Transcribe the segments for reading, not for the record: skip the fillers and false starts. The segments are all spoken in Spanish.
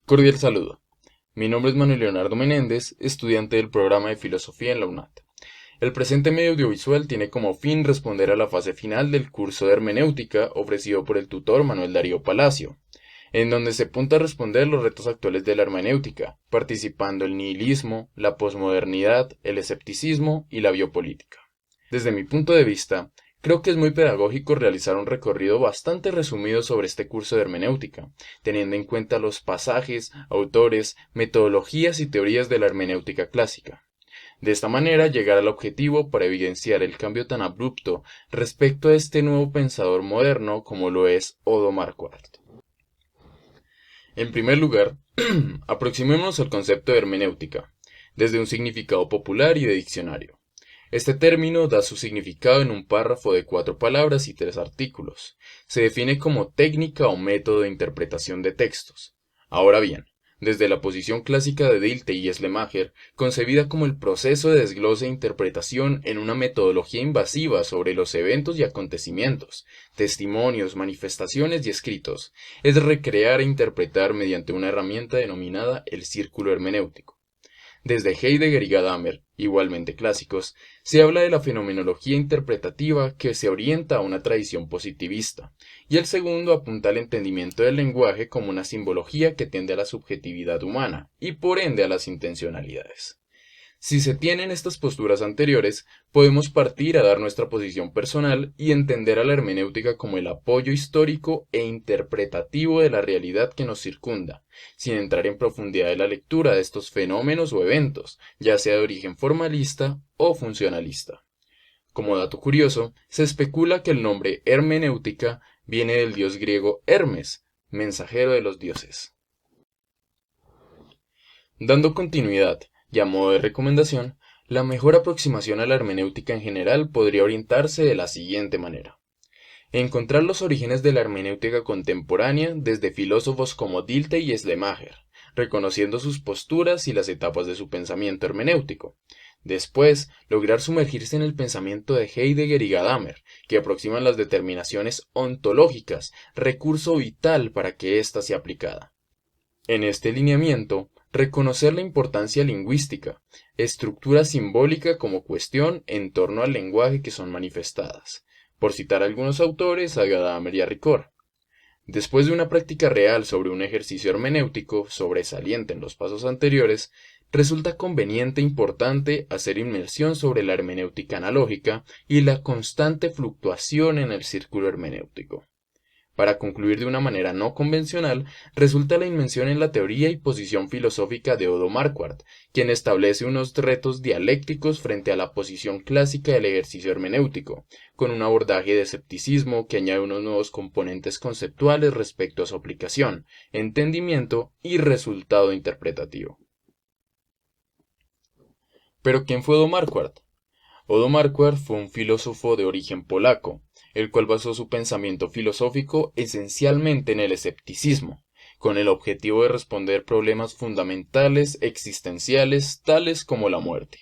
Cordial saludo. Mi nombre es Manuel Leonardo Menéndez, estudiante del programa de Filosofía en la UNAT. El presente medio audiovisual tiene como fin responder a la fase final del curso de hermenéutica ofrecido por el tutor Manuel Darío Palacio, en donde se apunta a responder los retos actuales de la hermenéutica, participando el nihilismo, la posmodernidad, el escepticismo y la biopolítica. Desde mi punto de vista, creo que es muy pedagógico realizar un recorrido bastante resumido sobre este curso de hermenéutica, teniendo en cuenta los pasajes, autores, metodologías y teorías de la hermenéutica clásica. De esta manera llegar al objetivo para evidenciar el cambio tan abrupto respecto a este nuevo pensador moderno como lo es Odo Marquardt. En primer lugar, aproximémonos al concepto de hermenéutica, desde un significado popular y de diccionario. Este término da su significado en un párrafo de 4 palabras y 3 artículos. Se define como técnica o método de interpretación de textos. Ahora bien, desde la posición clásica de Dilthey y Schlemacher, concebida como el proceso de desglose e interpretación en una metodología invasiva sobre los eventos y acontecimientos, testimonios, manifestaciones y escritos, es recrear e interpretar mediante una herramienta denominada el círculo hermenéutico. Desde Heidegger y Gadamer, igualmente clásicos, se habla de la fenomenología interpretativa que se orienta a una tradición positivista, y el segundo apunta al entendimiento del lenguaje como una simbología que tiende a la subjetividad humana, y por ende a las intencionalidades. Si se tienen estas posturas anteriores, podemos partir a dar nuestra posición personal y entender a la hermenéutica como el apoyo histórico e interpretativo de la realidad que nos circunda, sin entrar en profundidad de la lectura de estos fenómenos o eventos, ya sea de origen formalista o funcionalista. Como dato curioso, se especula que el nombre hermenéutica viene del dios griego Hermes, mensajero de los dioses. Dando continuidad y a modo de recomendación, la mejor aproximación a la hermenéutica en general podría orientarse de la siguiente manera. Encontrar los orígenes de la hermenéutica contemporánea desde filósofos como Dilthey y Schlemacher, reconociendo sus posturas y las etapas de su pensamiento hermenéutico. Después, lograr sumergirse en el pensamiento de Heidegger y Gadamer, que aproximan las determinaciones ontológicas, recurso vital para que ésta sea aplicada. En este lineamiento, reconocer la importancia lingüística, estructura simbólica como cuestión en torno al lenguaje que son manifestadas, por citar a algunos autores, a Gadamer y a Ricord. Después de una práctica real sobre un ejercicio hermenéutico sobresaliente en los pasos anteriores, resulta conveniente e importante hacer inmersión sobre la hermenéutica analógica y la constante fluctuación en el círculo hermenéutico. Para concluir de una manera no convencional, resulta la invención en la teoría y posición filosófica de Odo Marquardt, quien establece unos retos dialécticos frente a la posición clásica del ejercicio hermenéutico, con un abordaje de escepticismo que añade unos nuevos componentes conceptuales respecto a su aplicación, entendimiento y resultado interpretativo. ¿Pero quién fue Odo Marquardt? Odo Marquardt fue un filósofo de origen polaco, el cual basó su pensamiento filosófico esencialmente en el escepticismo, con el objetivo de responder problemas fundamentales existenciales tales como la muerte.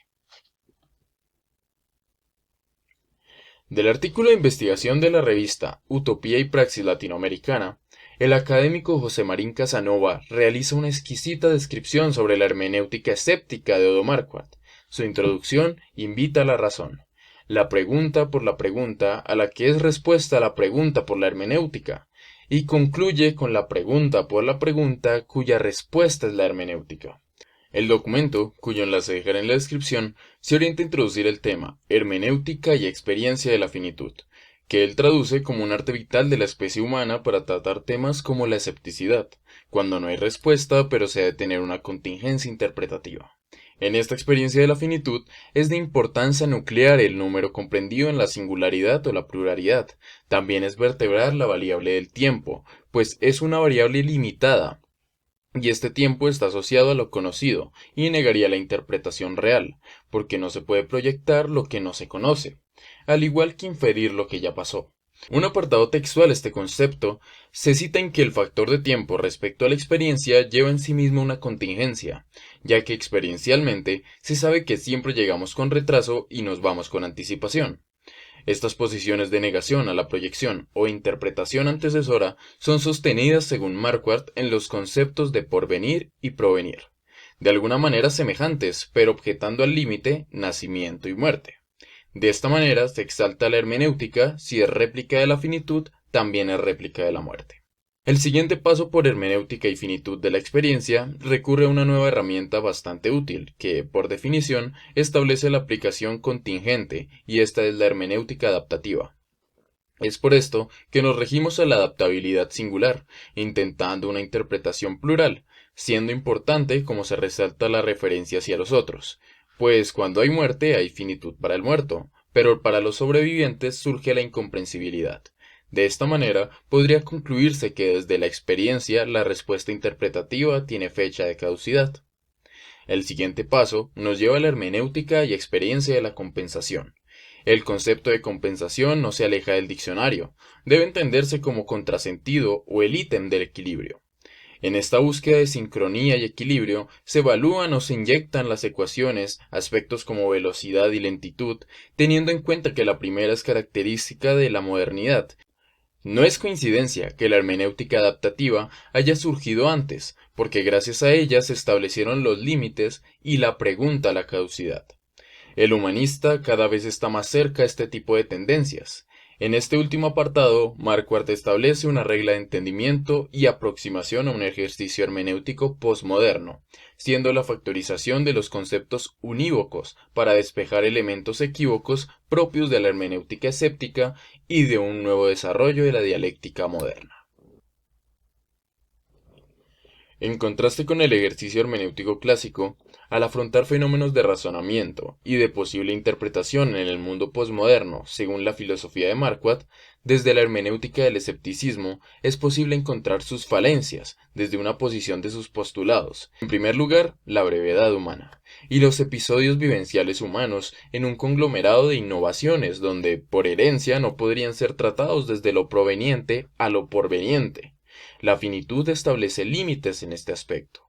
Del artículo de investigación de la revista Utopía y Praxis Latinoamericana, el académico José Marín Casanova realiza una exquisita descripción sobre la hermenéutica escéptica de Odo Marquardt. Su introducción invita a la razón. La pregunta por la pregunta a la que es respuesta a la pregunta por la hermenéutica, y concluye con la pregunta por la pregunta cuya respuesta es la hermenéutica. El documento, cuyo enlace dejaré en la descripción, se orienta a introducir el tema hermenéutica y experiencia de la finitud, que él traduce como un arte vital de la especie humana para tratar temas como la escepticidad, cuando no hay respuesta pero se ha de tener una contingencia interpretativa. En esta experiencia de la finitud es de importancia nuclear el número comprendido en la singularidad o la pluralidad. También es vertebrar la variable del tiempo, pues es una variable limitada, y este tiempo está asociado a lo conocido y negaría la interpretación real, porque no se puede proyectar lo que no se conoce, al igual que inferir lo que ya pasó. Un apartado textual este concepto se cita en que el factor de tiempo respecto a la experiencia lleva en sí mismo una contingencia, ya que experiencialmente se sabe que siempre llegamos con retraso y nos vamos con anticipación. Estas posiciones de negación a la proyección o interpretación antecesora son sostenidas según Marquardt en los conceptos de porvenir y provenir, de alguna manera semejantes, pero objetando al límite nacimiento y muerte. De esta manera se exalta la hermenéutica, si es réplica de la finitud, también es réplica de la muerte. El siguiente paso por hermenéutica y finitud de la experiencia recurre a una nueva herramienta bastante útil, que, por definición, establece la aplicación contingente, y esta es la hermenéutica adaptativa. Es por esto que nos regimos a la adaptabilidad singular, intentando una interpretación plural, siendo importante como se resalta la referencia hacia los otros, pues cuando hay muerte hay finitud para el muerto, pero para los sobrevivientes surge la incomprensibilidad. De esta manera, podría concluirse que desde la experiencia la respuesta interpretativa tiene fecha de caducidad. El siguiente paso nos lleva a la hermenéutica y experiencia de la compensación. El concepto de compensación no se aleja del diccionario, debe entenderse como contrasentido o el ítem del equilibrio. En esta búsqueda de sincronía y equilibrio se evalúan o se inyectan las ecuaciones, aspectos como velocidad y lentitud, teniendo en cuenta que la primera es característica de la modernidad. No es coincidencia que la hermenéutica adaptativa haya surgido antes, porque gracias a ella se establecieron los límites y la pregunta a la caducidad. El humanista cada vez está más cerca a este tipo de tendencias. En este último apartado, Marquardt establece una regla de entendimiento y aproximación a un ejercicio hermenéutico posmoderno, siendo la factorización de los conceptos unívocos para despejar elementos equívocos propios de la hermenéutica escéptica y de un nuevo desarrollo de la dialéctica moderna. En contraste con el ejercicio hermenéutico clásico, al afrontar fenómenos de razonamiento y de posible interpretación en el mundo posmoderno, según la filosofía de Marquardt, desde la hermenéutica del escepticismo es posible encontrar sus falencias desde una posición de sus postulados. En primer lugar, la brevedad humana y los episodios vivenciales humanos en un conglomerado de innovaciones donde, por herencia, no podrían ser tratados desde lo proveniente a lo porveniente. La finitud establece límites en este aspecto.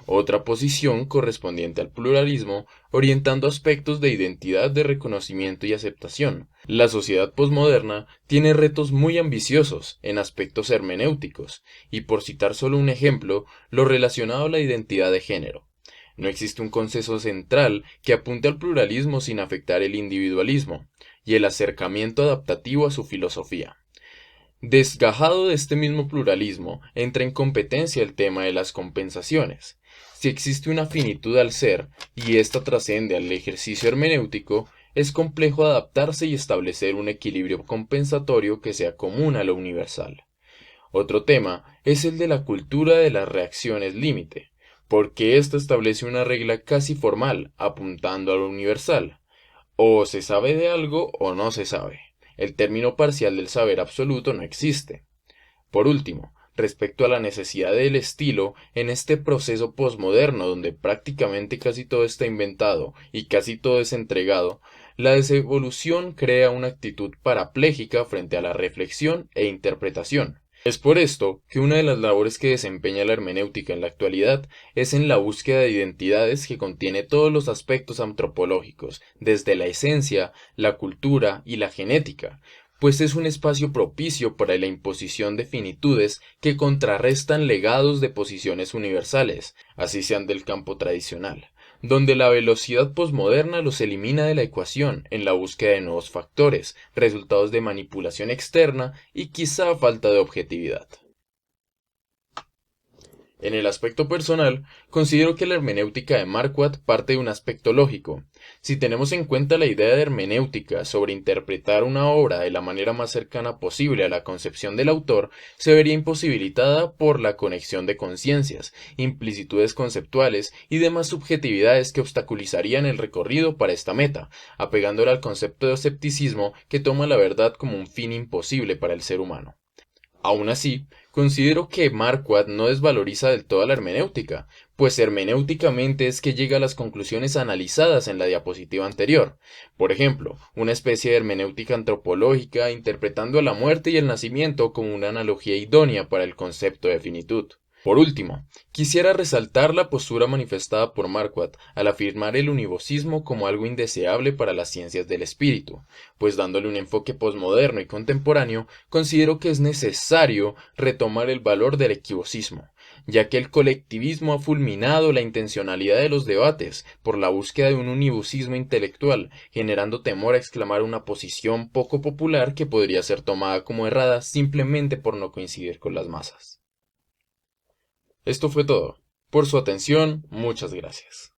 Otra posición correspondiente al pluralismo, orientando aspectos de identidad de reconocimiento y aceptación. La sociedad posmoderna tiene retos muy ambiciosos en aspectos hermenéuticos, y por citar solo un ejemplo, lo relacionado a la identidad de género. No existe un consenso central que apunte al pluralismo sin afectar el individualismo y el acercamiento adaptativo a su filosofía. Desgajado de este mismo pluralismo, entra en competencia el tema de las compensaciones. Si existe una finitud al ser, y ésta trasciende al ejercicio hermenéutico, es complejo adaptarse y establecer un equilibrio compensatorio que sea común a lo universal. Otro tema es el de la cultura de las reacciones límite, porque ésta establece una regla casi formal, apuntando a lo universal. O se sabe de algo o no se sabe. El término parcial del saber absoluto no existe. Por último, respecto a la necesidad del estilo, en este proceso posmoderno donde prácticamente casi todo está inventado y casi todo es entregado, la desevolución crea una actitud parapléjica frente a la reflexión e interpretación. Es por esto que una de las labores que desempeña la hermenéutica en la actualidad es en la búsqueda de identidades que contiene todos los aspectos antropológicos, desde la esencia, la cultura y la genética, pues es un espacio propicio para la imposición de finitudes que contrarrestan legados de posiciones universales, así sean del campo tradicional, donde la velocidad posmoderna los elimina de la ecuación en la búsqueda de nuevos factores, resultados de manipulación externa y quizá falta de objetividad. En el aspecto personal, considero que la hermenéutica de Marquardt parte de un aspecto lógico. Si tenemos en cuenta la idea de hermenéutica sobre interpretar una obra de la manera más cercana posible a la concepción del autor, se vería imposibilitada por la conexión de conciencias, implicitudes conceptuales y demás subjetividades que obstaculizarían el recorrido para esta meta, apegándola al concepto de escepticismo que toma la verdad como un fin imposible para el ser humano. Aún así, considero que Marquardt no desvaloriza del todo la hermenéutica, pues hermenéuticamente es que llega a las conclusiones analizadas en la diapositiva anterior. Por ejemplo, una especie de hermenéutica antropológica interpretando a la muerte y el nacimiento como una analogía idónea para el concepto de finitud. Por último, quisiera resaltar la postura manifestada por Marquardt al afirmar el univocismo como algo indeseable para las ciencias del espíritu, pues dándole un enfoque posmoderno y contemporáneo, considero que es necesario retomar el valor del equivocismo, ya que el colectivismo ha fulminado la intencionalidad de los debates por la búsqueda de un univocismo intelectual, generando temor a exclamar una posición poco popular que podría ser tomada como errada simplemente por no coincidir con las masas. Esto fue todo. Por su atención, muchas gracias.